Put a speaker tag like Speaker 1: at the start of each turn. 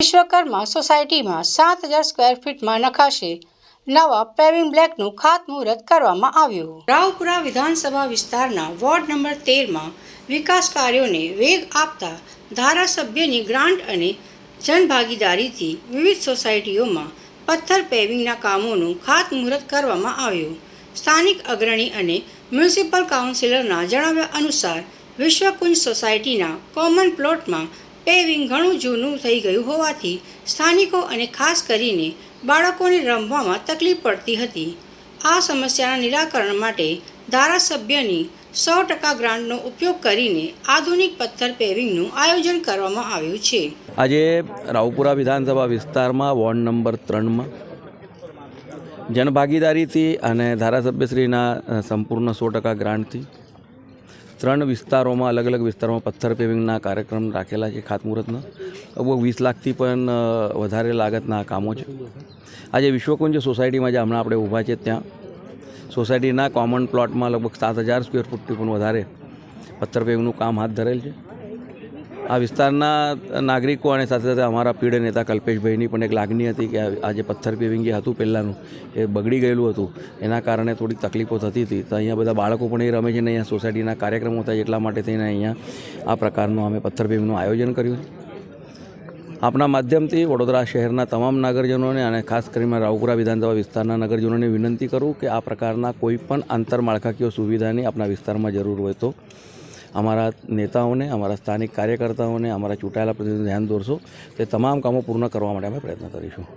Speaker 1: વિશ્વકર્મા સોસાયટીમાં 7,000 સ્ક્વેર ફીટમાં નખાશે નવા પેવિંગ બ્લોકનું ખાતમુહૂર્ત કરવામાં આવ્યું। રાવપુરા વિધાનસભા વિસ્તારના વોર્ડ નંબર 13માં વિકાસ કાર્યોને વેગ આપતા ધારાસભ્યની ગ્રાન્ટ અને જનભાગીદારીથી વિવિધ સોસાયટીઓમાં પથ્થર પેવિંગના કામોનું ખાતમુહૂર્ત કરવામાં આવ્યું। સ્થાનિક અગ્રણી અને મ્યુનિસિપલ કાઉન્સિલરના જણાવ્યા અનુસાર વિશ્વકુંજ સોસાયટીના કોમન પ્લોટમાં પેવિંગ ઘણું જૂનું થઈ ગયું હોવાથી સ્થાનિકો અને ખાસ કરીને બાળકોને રમવામાં તકલીફ પડતી હતી। આ સમસ્યાના નિરાકરણ માટે ધારાસભ્યની 100% ગ્રાન્ટનો ઉપયોગ કરીને આધુનિક પથ્થર પેવિંગનું આયોજન કરવામાં આવ્યું છે।
Speaker 2: આજે રાવપુરા વિધાનસભા વિસ્તારમાં વોર્ડ નંબર 3માં જનભાગીદારીથી અને ધારાસભ્યશ્રીના સંપૂર્ણ 100% ગ્રાન્ટથી 3 વિસ્તારોમાં અલગ અલગ વિસ્તારોમાં પથ્થર પેવિંગના કાર્યક્રમ રાખેલા છે। ખાતમુહૂર્તના લગભગ 20 લાખથી પણ વધારે લાગતના કામો છે। આજે વિશ્વકુંજ સોસાયટીમાં જે હમણાં આપણે ઊભા છે ત્યાં સોસાયટીના કોમન પ્લોટમાં લગભગ 7,000 સ્ક્વેર ફૂટથી પણ વધારે પથ્થર પેવિંગનું કામ હાથ ધરેલ છે। આ વિસ્તારના નાગરિકો અને સાથે સાથે અમારા પીઢ નેતા કલ્પેશભાઈની પણ એક લાગણી હતી કે આજે પથ્થર પેવિંગ જે હતું પહેલાંનું એ બગડી ગયેલું હતું, એના કારણે થોડીક તકલીફો થતી હતી। તો અહીંયા બધા બાળકો પણ એ રમે છે ને અહીંયા સોસાયટીના કાર્યક્રમો થાય એટલા માટે થઈને અહીંયા આ પ્રકારનું અમે પથ્થર પેવિંગનું આયોજન કર્યું છે। આપણા માધ્યમથી વડોદરા શહેરના તમામ નગરજનોને અને ખાસ કરીને રાવપુરા વિધાનસભા વિસ્તારના નગરજનોને વિનંતી કરું કે આ પ્રકારના કોઈ પણ આંતરમાળખાકીય સુવિધાની આપણા વિસ્તારમાં જરૂર હોય તો અમારા નેતાઓને, અમારા સ્થાનિક કાર્યકર્તાઓને, અમારા ચૂંટાયેલા પ્રતિનિધિઓને ધ્યાન દોરશો। તે તમામ કામો પૂર્ણ કરવા માટે અમે પ્રયત્ન કરીશું।